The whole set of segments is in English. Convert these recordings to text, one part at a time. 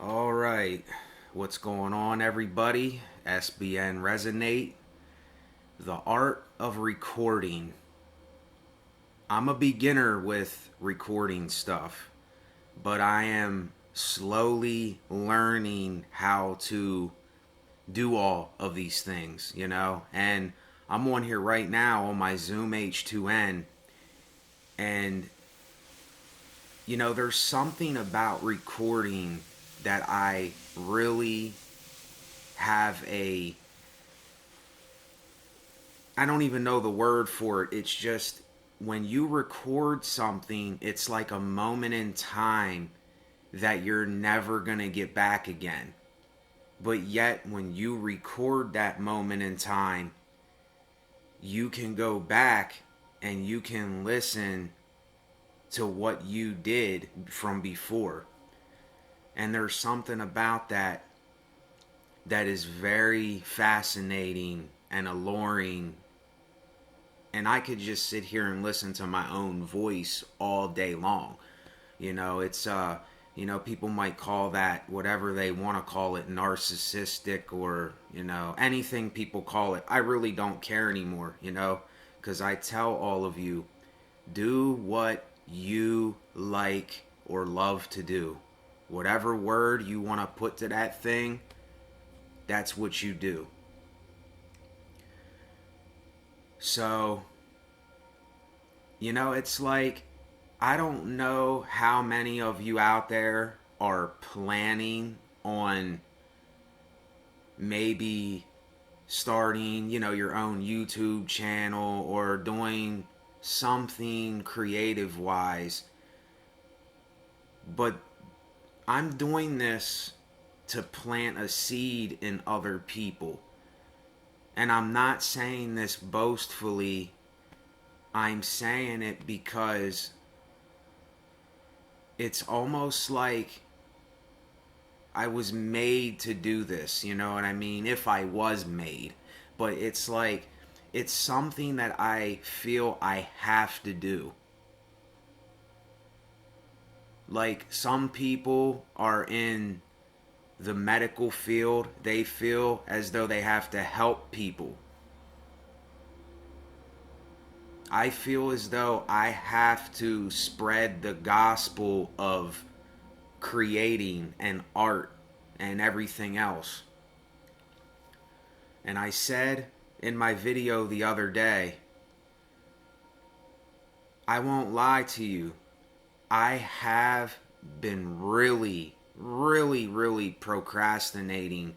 All right, what's going on, everybody? SBN Resonate, the art of recording. I'm a beginner with recording stuff, but I am slowly learning how to do all of these things. And I'm on here right now on my Zoom H2N, and there's something about recording that I really have I don't even know the word for it. It's just when you record something, it's like a moment in time that you're never going to get back again. But yet, when you record that moment in time, you can go back and you can listen to what you did from before. And there's something about that is very fascinating and alluring. And I could just sit here and listen to my own voice all day long. It's people might call that whatever they want to call it, narcissistic, or anything people call it. I really don't care anymore, because I tell all of you, do what you like or love to do. Whatever word you want to put to that thing, that's what you do. So, it's like, I don't know how many of you out there are planning on maybe starting, your own YouTube channel or doing something creative wise. But I'm doing this to plant a seed in other people. And I'm not saying this boastfully. I'm saying it because it's almost like I was made to do this, you know what I mean? If I was made. But it's like, it's something that I feel I have to do. Like, some people are in the medical field, they feel as though they have to help people. I feel as though I have to spread the gospel of creating and art and everything else. And I said in my video the other day, I won't lie to you, I have been really procrastinating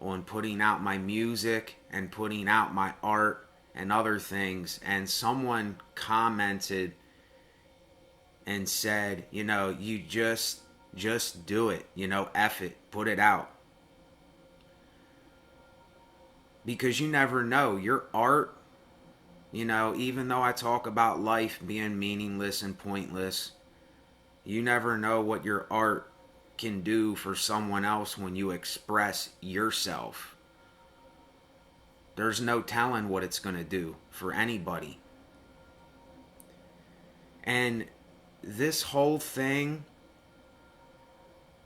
on putting out my music and putting out my art and other things. And someone commented and said, you just do it, F it, put it out. Because you never know, your art, even though I talk about life being meaningless and pointless, you never know what your art can do for someone else when you express yourself. There's no telling what it's going to do for anybody. And this whole thing,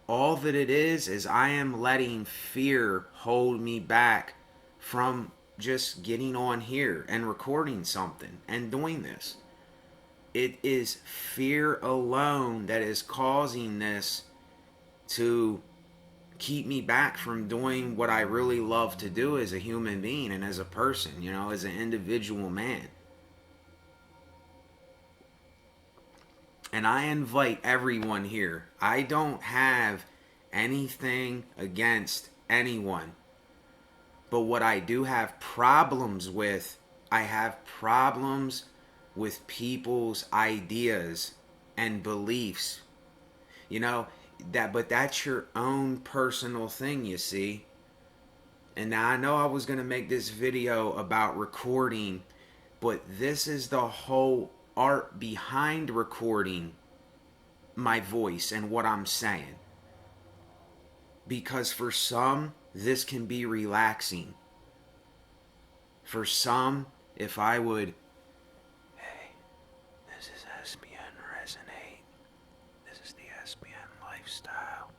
all that it is I am letting fear hold me back from just getting on here and recording something and doing this. It is fear alone that is causing this to keep me back from doing what I really love to do as a human being and as a person, as an individual man. And I invite everyone here. I don't have anything against anyone. But what I do have problems with, I have problems with people's ideas and beliefs. But that's your own personal thing, you see. And now I know I was going to make this video about recording, but this is the whole art behind recording my voice and what I'm saying. Because for some, this can be relaxing. For some, if I would, hey, this is SBN Resonate. This is the SBN lifestyle.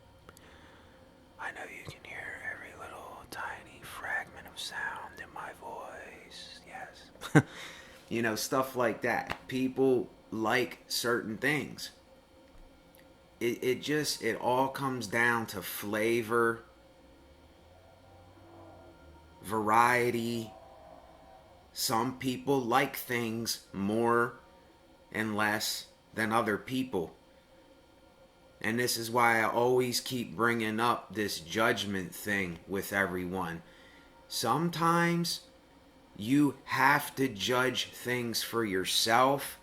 know you can hear every little tiny fragment of sound in my voice. Yes. You know, stuff like that. People like certain things. It all comes down to flavor, variety. Some people like things more and less than other people. And this is why I always keep bringing up this judgment thing with everyone. Sometimes you have to judge things for yourself,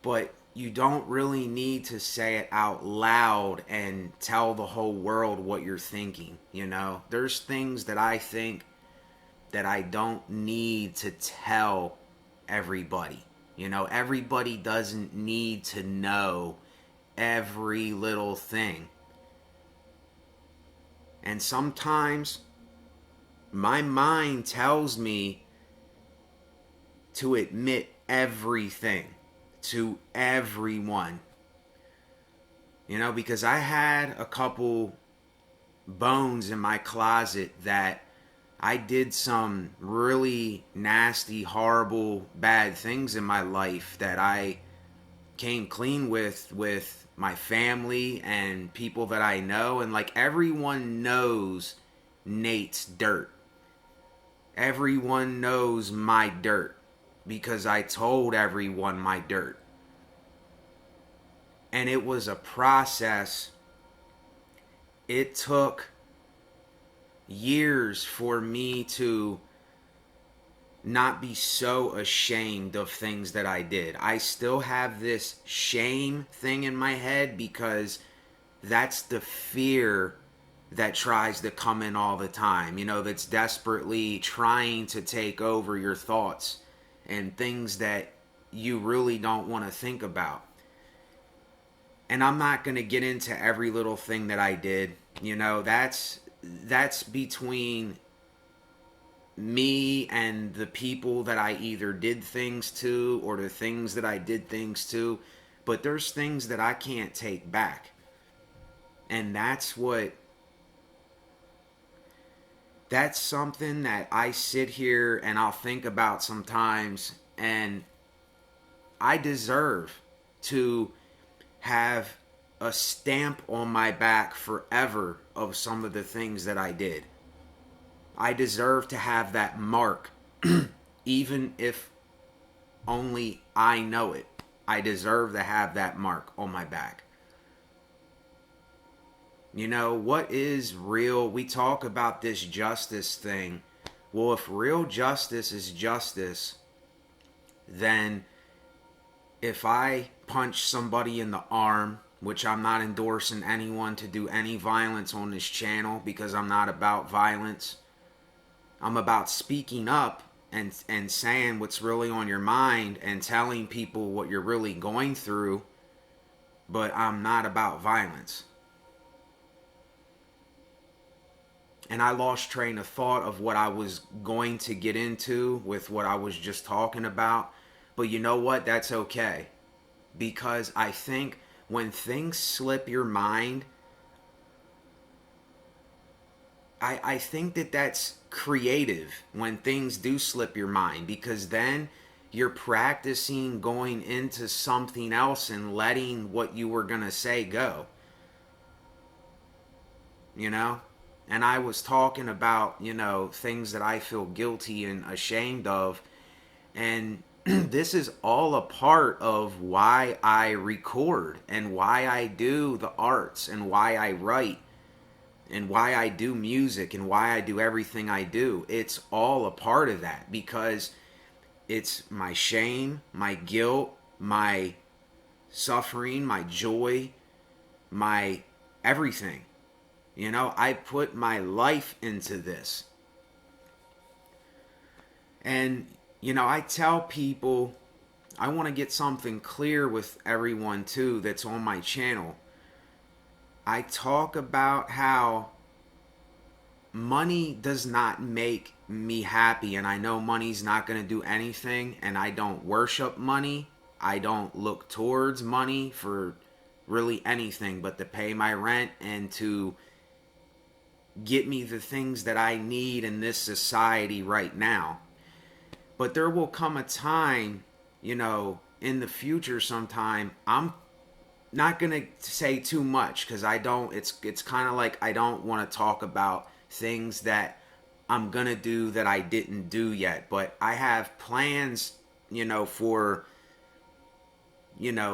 but you don't really need to say it out loud and tell the whole world what you're thinking. You know, there's things that I think that I don't need to tell everybody. You know, everybody doesn't need to know every little thing. And sometimes my mind tells me to admit everything to everyone. You know, because I had a couple bones in my closet that I did some really nasty, horrible, bad things in my life that I came clean with my family and people that I know. And like, everyone knows Nate's dirt. Everyone knows my dirt because I told everyone my dirt. And it was a process. It took years for me to not be so ashamed of things that I did. I still have this shame thing in my head because that's the fear that tries to come in all the time. You know, that's desperately trying to take over your thoughts and things that you really don't want to think about. And I'm not going to get into every little thing that I did. You know, that's between me and the people that I either did things to or the things that I did things to. But there's things that I can't take back. And that's something that I sit here and I'll think about sometimes. And I deserve to have a stamp on my back forever of some of the things that I did. I deserve to have that mark, even if only I know it. I deserve to have that mark on my back. You know, what is real? We talk about this justice thing. Well, if real justice is justice, then if I punch somebody in the arm, which I'm not endorsing anyone to do any violence on this channel because I'm not about violence. I'm about speaking up and saying what's really on your mind and telling people what you're really going through, but I'm not about violence. And I lost train of thought of what I was going to get into with what I was just talking about. But you know what? That's okay. Because I think when things slip your mind, I think that that's creative when things do slip your mind, because then you're practicing going into something else and letting what you were going to say go. You know? And I was talking about, you know, things that I feel guilty and ashamed of. And this is all a part of why I record and why I do the arts and why I write and why I do music and why I do everything I do. It's all a part of that because it's my shame, my guilt, my suffering, my joy, my everything. You know, I put my life into this. And, you know, I tell people, I want to get something clear with everyone too that's on my channel. I talk about how money does not make me happy, and I know money's not going to do anything, and I don't worship money. I don't look towards money for really anything but to pay my rent and to get me the things that I need in this society right now. But there will come a time, in the future sometime, I'm not going to say too much because I don't, it's kind of like I don't want to talk about things that I'm going to do that I didn't do yet. But I have plans, for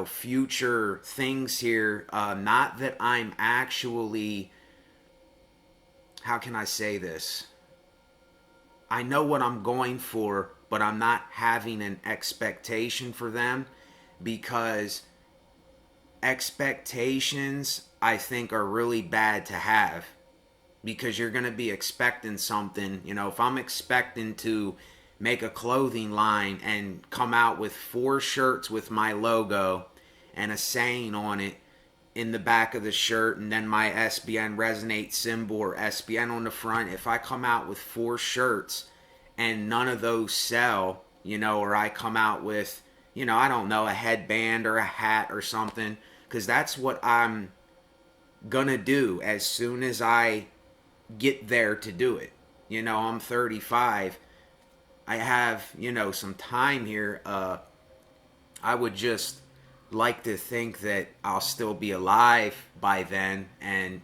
future things here. Not that I'm actually, how can I say this? I know what I'm going for, but I'm not having an expectation for them, because expectations, I think, are really bad to have, because you're going to be expecting something. If I'm expecting to make a clothing line and come out with 4 shirts with my logo and a saying on it in the back of the shirt, and then my SBN Resonate symbol or SBN on the front, if I come out with 4 shirts and none of those sell, or I come out with, I don't know, a headband or a hat or something, because that's what I'm gonna do as soon as I get there to do it. I'm 35. I have, some time here. I would just like to think that I'll still be alive by then, and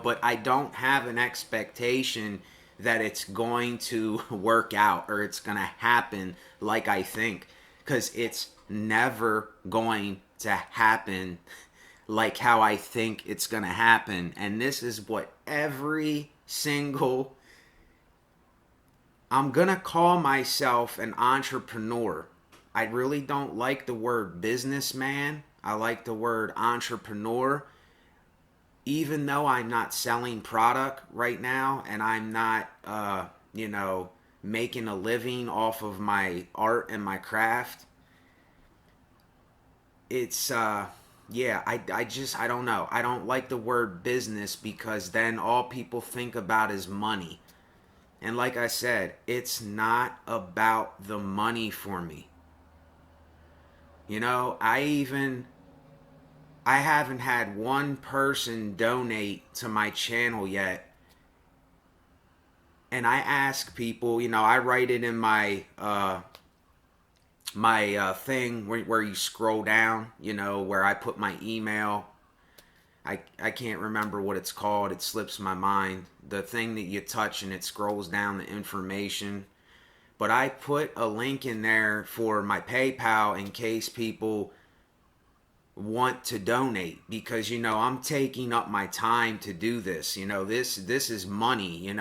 but I don't have an expectation that it's going to work out or it's going to happen like I think, because it's never going to happen like how I think it's going to happen. And this is what every single, I'm going to call myself an entrepreneur. I really don't like the word businessman. I like the word entrepreneur. Even though I'm not selling product right now and I'm not, making a living off of my art and my craft, it's, I don't know. I don't like the word business, because then all people think about is money. And like I said, it's not about the money for me. I haven't had one person donate to my channel yet. And I ask people, I write it in my thing where you scroll down, where I put my email. I can't remember what it's called. It slips my mind. The thing that you touch and it scrolls down the information. But I put a link in there for my PayPal in case people want to donate, because I'm taking up my time to do this. This is money.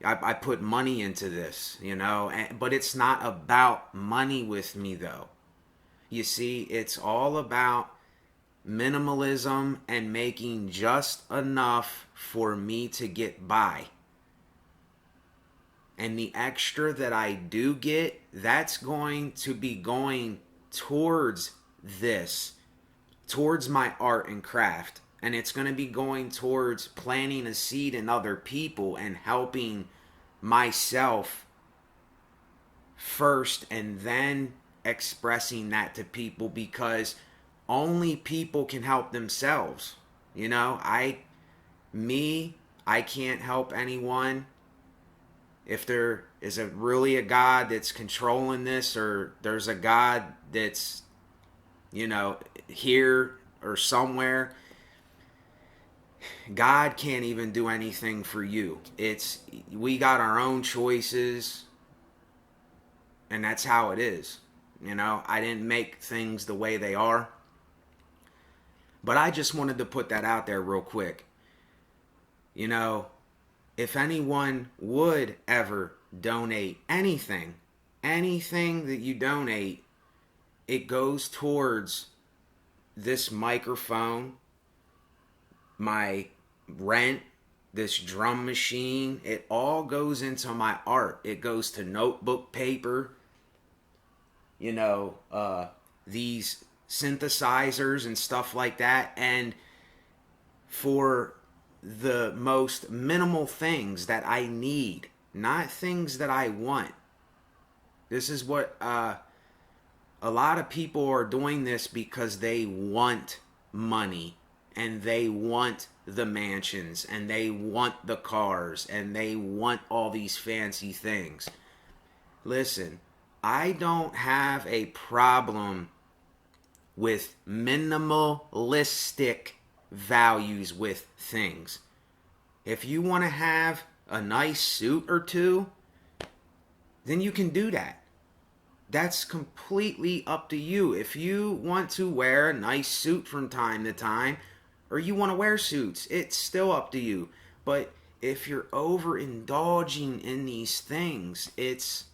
I put money into this. But it's not about money with me, though. You see, it's all about minimalism and making just enough for me to get by. And the extra that I do get, that's going to be going towards this, towards my art and craft. And it's going to be going towards planting a seed in other people and helping myself first, and then expressing that to people, because only people can help themselves. I can't help anyone. If there is really a God that's controlling this, or there's a God that's, here or somewhere, God can't even do anything for you. We got our own choices, and that's how it is. I didn't make things the way they are. But I just wanted to put that out there real quick. If anyone would ever donate anything that you donate, it goes towards this microphone, my rent, this drum machine. It all goes into my art. It goes to notebook paper, these synthesizers and stuff like that. And for the most minimal things that I need, not things that I want. This is what a lot of people are doing this because they want money and they want the mansions and they want the cars and they want all these fancy things. Listen, I don't have a problem with minimalistic values with things. If you want to have a nice suit or two, then you can do that. That's completely up to you. If you want to wear a nice suit from time to time, or you want to wear suits, it's still up to you. But if you're overindulging in these things, it's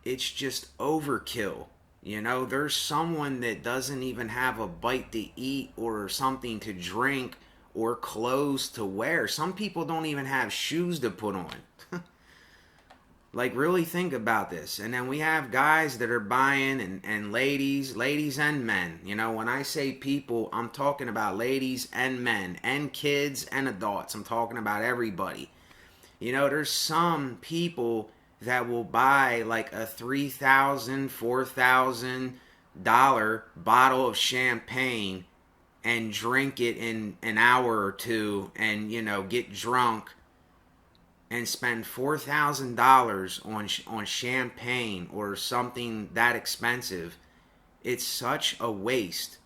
just overkill. You know, there's someone that doesn't even have a bite to eat or something to drink or clothes to wear. Some people don't even have shoes to put on. Like, really think about this. And then we have guys that are buying, and ladies and men. You know, when I say people, I'm talking about ladies and men and kids and adults. I'm talking about everybody. You know, there's some people that will buy like a $3,000, $4,000 bottle of champagne and drink it in an hour or two and, you know, get drunk and spend $4,000 on champagne or something that expensive. It's such a waste.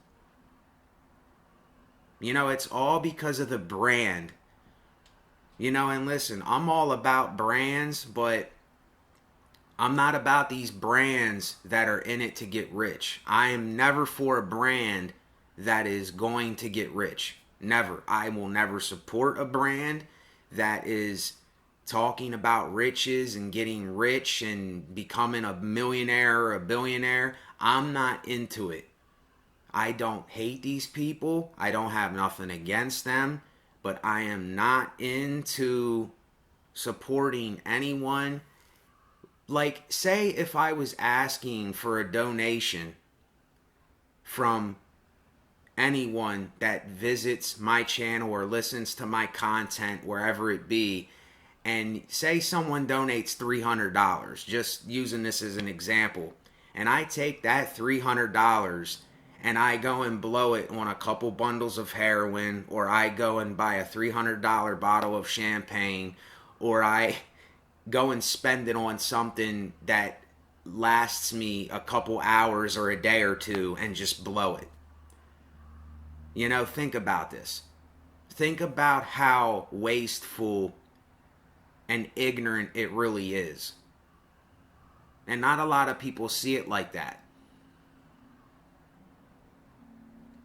You know, it's all because of the brand. You know, and listen, I'm all about brands, but I'm not about these brands that are in it to get rich. I am never for a brand that is going to get rich. Never. I will never support a brand that is talking about riches and getting rich and becoming a millionaire or a billionaire. I'm not into it. I don't hate these people. I don't have nothing against them. But I am not into supporting anyone. Like, say if I was asking for a donation from anyone that visits my channel or listens to my content, wherever it be, and say someone donates $300, just using this as an example, and I take that $300 and I go and blow it on a couple bundles of heroin, or I go and buy a $300 bottle of champagne, or I go and spend it on something that lasts me a couple hours or a day or two and just blow it. You know, think about this. Think about how wasteful and ignorant it really is. And not a lot of people see it like that.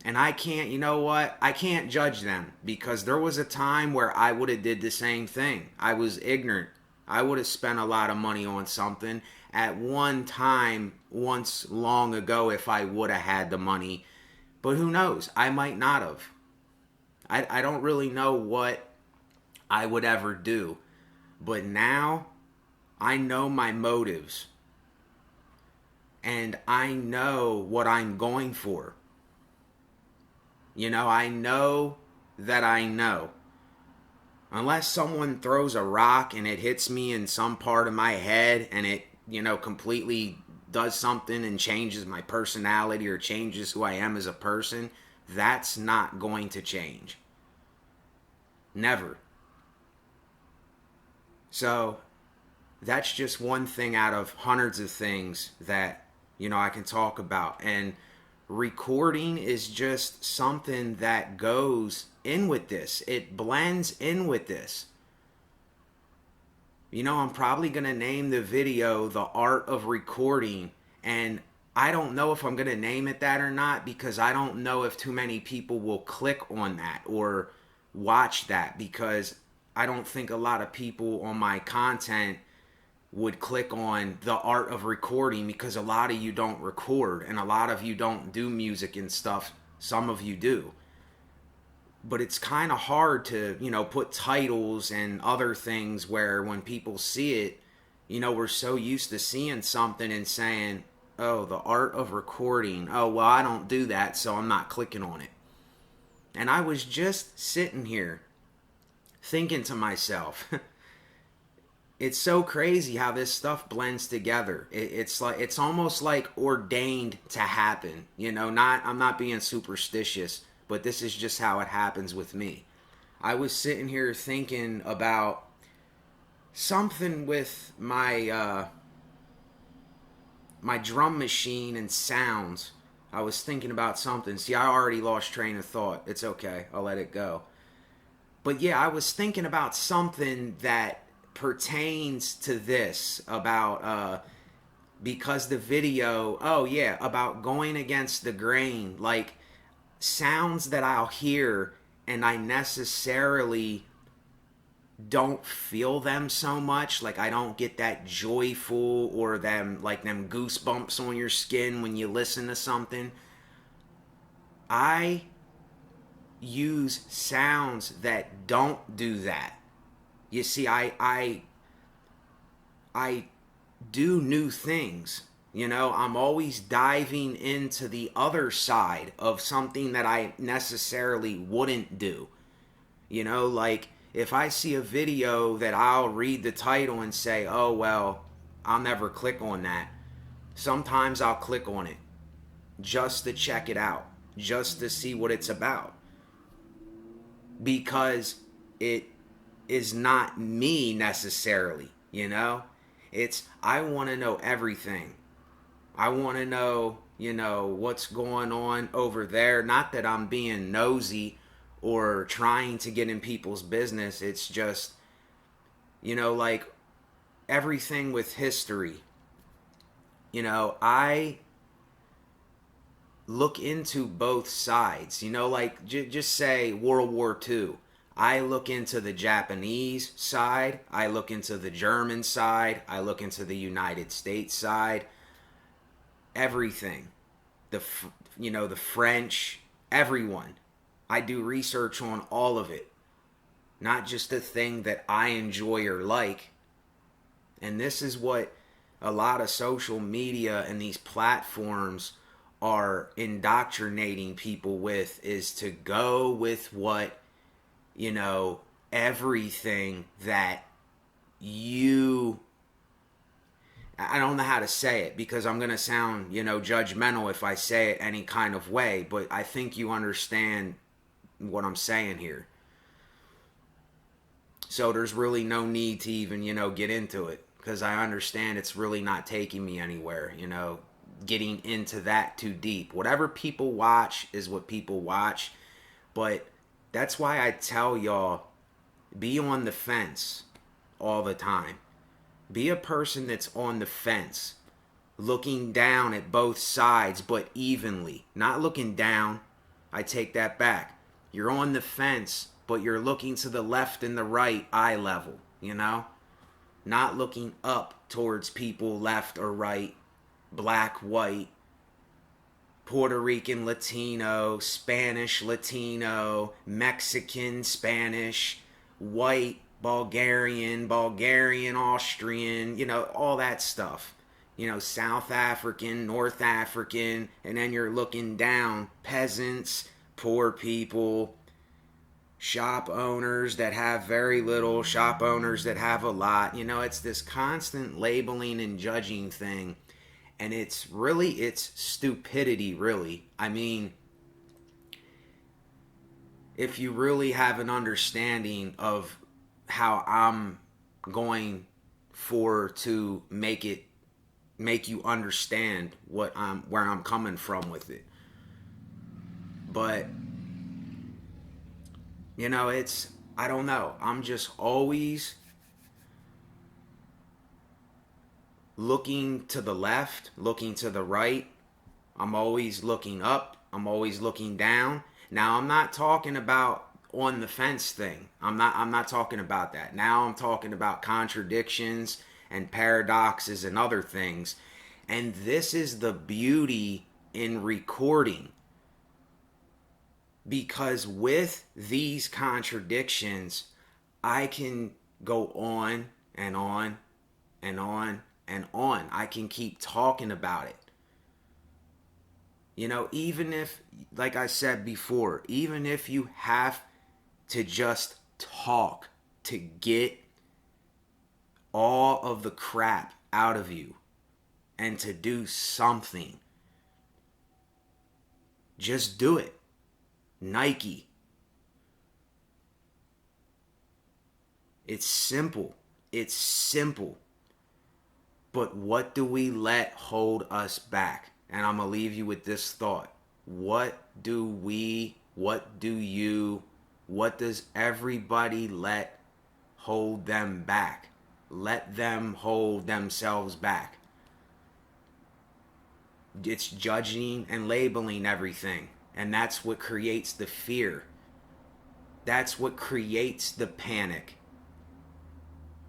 And I can't, you know what? I can't judge them, because there was a time where I would have did the same thing. I was ignorant. I would have spent a lot of money on something at one time, once long ago, if I would have had the money. But who knows? I might not have. I don't really know what I would ever do. But now, I know my motives. And I know what I'm going for. You know, I know that I know. Unless someone throws a rock and it hits me in some part of my head and it, you know, completely does something and changes my personality or changes who I am as a person, that's not going to change. Never. So, that's just one thing out of hundreds of things that, you know, I can talk about. And recording is just something that goes in with this. It blends in with this. You know, I'm probably going to name the video The Art of Recording. And I don't know if I'm going to name it that or not, because I don't know if too many people will click on that or watch that, because I don't think a lot of people on my content would click on The Art of Recording, because a lot of you don't record and a lot of you don't do music and stuff. Some of you do. But it's kind of hard to, you know, put titles and other things where when people see it, you know, we're so used to seeing something and saying, oh, The Art of Recording. Oh, well, I don't do that, so I'm not clicking on it. And I was just sitting here thinking to myself, it's so crazy how this stuff blends together. It's almost like ordained to happen. You know, I'm not being superstitious, but this is just how it happens with me. I was sitting here thinking about something with my drum machine and sounds. I was thinking about something. See, I already lost train of thought. It's okay. I'll let it go. But yeah, I was thinking about something that pertains to this about because the video, oh yeah, about going against the grain, like sounds that I'll hear and I necessarily don't feel them so much. Like I don't get that joyful or them like them goosebumps on your skin when you listen to something. I use sounds that don't do that. You see, I do new things. You know, I'm always diving into the other side of something that I necessarily wouldn't do. You know, like if I see a video that I'll read the title and say, oh, well, I'll never click on that. Sometimes I'll click on it just to check it out, just to see what it's about. Because it is not me necessarily, you know? I want to know everything. I want to know, you know, what's going on over there. Not that I'm being nosy or trying to get in people's business. It's just, you know, like everything with history. You know, I look into both sides. You know, like just say World War II. I look into the Japanese side. I look into the German side. I look into the United States side. Everything. The French. Everyone. I do research on all of it. Not just the thing that I enjoy or like. And this is what a lot of social media and these platforms are indoctrinating people with, is to go with what, you know, everything that you, I don't know how to say it because I'm going to sound, you know, judgmental if I say it any kind of way, but I think you understand what I'm saying here. So there's really no need to even, you know, get into it because I understand it's really not taking me anywhere, you know, getting into that too deep. Whatever people watch is what people watch, but that's why I tell y'all, be on the fence all the time. Be a person that's on the fence, looking down at both sides, but evenly. Not looking down. I take that back. You're on the fence, but you're looking to the left and the right eye level, you know? Not looking up towards people left or right, black, white, Puerto Rican, Latino, Spanish, Latino, Mexican, Spanish, white, Bulgarian, Austrian, you know, all that stuff. You know, South African, North African, and then you're looking down, peasants, poor people, shop owners that have very little, shop owners that have a lot. You know, it's this constant labeling and judging thing. And it's stupidity, really. I mean, if you really have an understanding of how I'm going to make you understand where I'm coming from with it. But, you know, I don't know. I'm just always looking to the left, looking to the right. I'm always looking up. I'm always looking down. Now, I'm not talking about on the fence thing. I'm not talking about that. Now I'm talking about contradictions and paradoxes and other things. And this is the beauty in recording. Because with these contradictions, I can go on and on and on and on. I can keep talking about it. You know, even if, like I said before, even if you have to just talk to get all of the crap out of you and to do something, just do it. Nike, It's simple. It's simple. But what do we let hold us back? And I'm going to leave you with this thought. What does everybody let hold them back? Let them hold themselves back. It's judging and labeling everything. And that's what creates the fear. That's what creates the panic.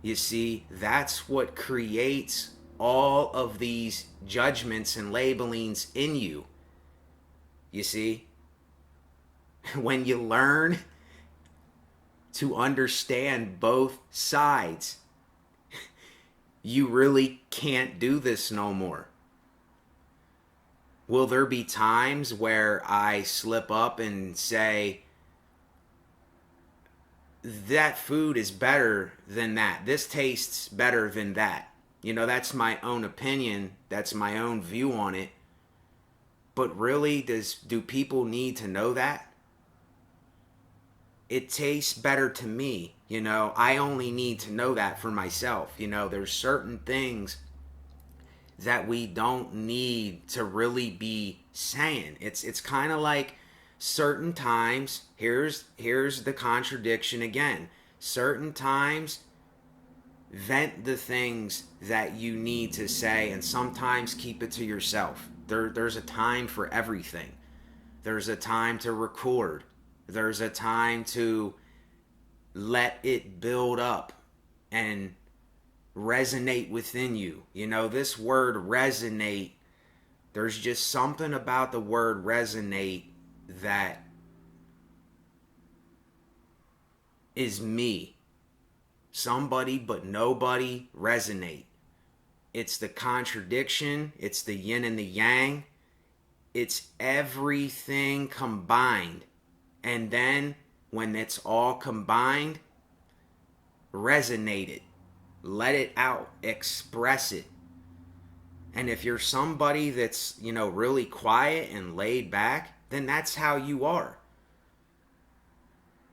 You see, that's what creates all of these judgments and labelings in you. You see, when you learn to understand both sides, you really can't do this no more. Will there be times where I slip up and say, that food is better than that. This tastes better than that. You know, that's my own opinion. That's my own view on it. But really, do people need to know that? It tastes better to me. You know, I only need to know that for myself. You know, there's certain things that we don't need to really be saying. It's kind of like certain times, here's the contradiction again. Certain times, vent the things that you need to say, and sometimes keep it to yourself. There's a time for everything. There's a time to record. There's a time to let it build up and resonate within you. You know, this word resonate, there's just something about the word resonate that is me. Somebody but nobody resonate. It's the contradiction. It's the yin and the yang. It's everything combined. And then when it's all combined, resonate it. Let it out. Express it. And if you're somebody that's, you know, really quiet and laid back, then that's how you are.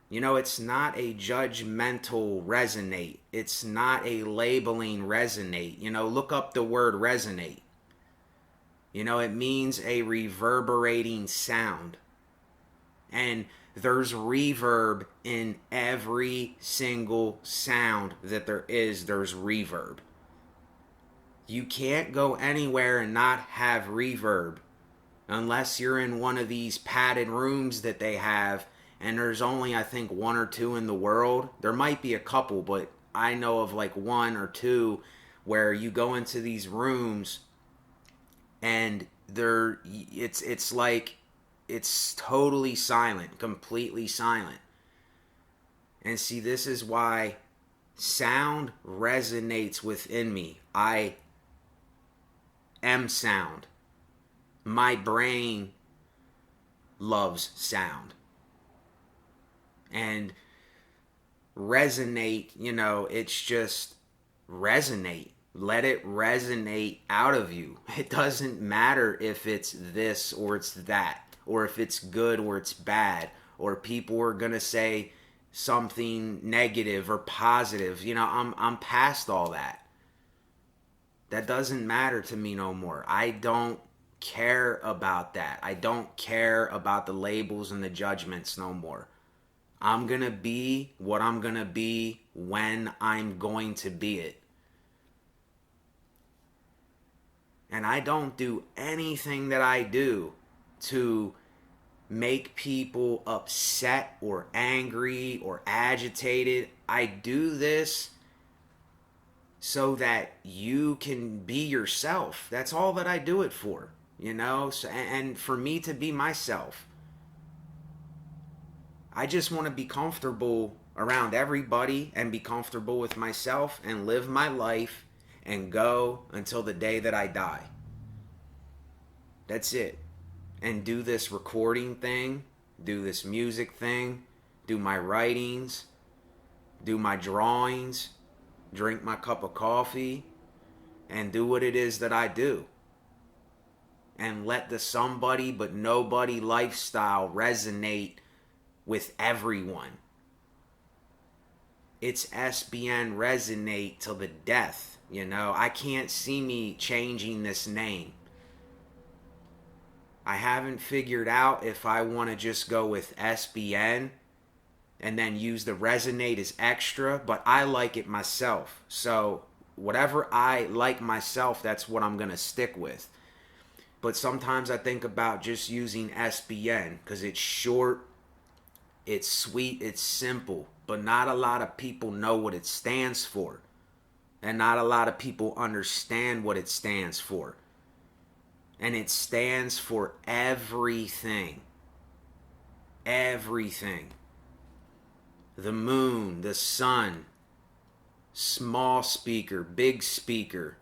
You know, it's not a judgmental resonate. It's not a labeling resonate. You know, look up the word resonate. You know, it means a reverberating sound. And there's reverb in every single sound that there is. There's reverb. You can't go anywhere and not have reverb unless you're in one of these padded rooms that they have, and there's only, I think, one or two in the world. There might be a couple, but I know of like one or two where you go into these rooms and it's like it's totally silent, completely silent. And see, this is why sound resonates within me. I am sound. My brain loves sound. And resonate, you know, it's just resonate. Let it resonate out of you. It doesn't matter if it's this or it's that, or if it's good or it's bad, or people are going to say something negative or positive. You know, I'm past all that. That doesn't matter to me no more. I don't care about that. I don't care about the labels and the judgments no more. I'm going to be what I'm going to be when I'm going to be it. And I don't do anything that I do to make people upset or angry or agitated. I do this so that you can be yourself. That's all that I do it for, you know, and for me to be myself. I just want to be comfortable around everybody and be comfortable with myself and live my life and go until the day that I die. That's it. And do this recording thing, do this music thing, do my writings, do my drawings, drink my cup of coffee, and do what it is that I do. And let the somebody but nobody lifestyle resonate with everyone. it's SBN Resonate till the death. You know, I can't see me changing this name. I haven't figured out if I want to just go with SBN and then use the Resonate as extra, but I like it myself. So whatever I like myself, that's what I'm going to stick with. But sometimes I think about just using SBN because it's short, it's sweet, it's simple, but not a lot of people know what it stands for. And not a lot of people understand what it stands for. And it stands for everything. Everything. The moon, the sun, small speaker, big speaker,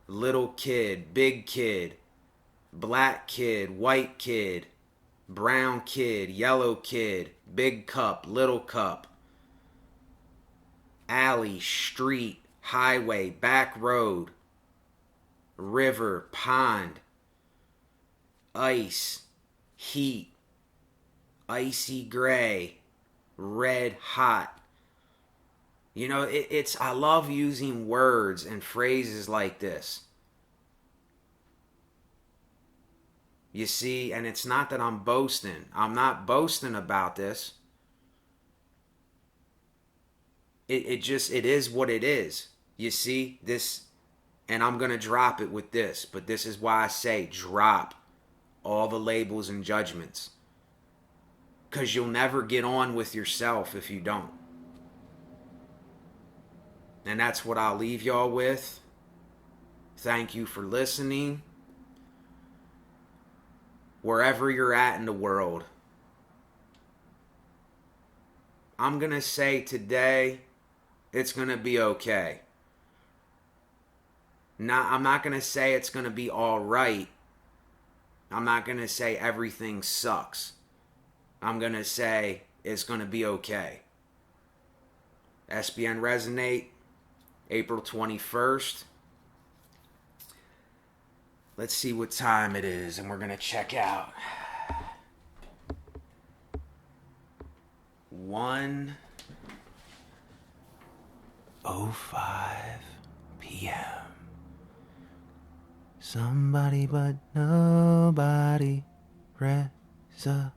little kid, big kid, black kid, white kid, brown kid, yellow kid, big cup, little cup, alley, street, highway, back road, river, pond, ice, heat, icy gray, red hot. You know, it's I love using words and phrases like this. You see, and it's not that I'm boasting. I'm not boasting about this. It is what it is. You see, this, and I'm going to drop it with this, but this is why I say drop all the labels and judgments. Because you'll never get on with yourself if you don't. And that's what I'll leave y'all with. Thank you for listening. Wherever you're at in the world, I'm going to say today, it's going to be okay. I'm not going to say it's going to be all right. I'm not going to say everything sucks. I'm going to say it's going to be okay. SBN Resonate, April 21st. Let's see what time it is, and we're going to check out. 1:05 p.m. Somebody but nobody resonate.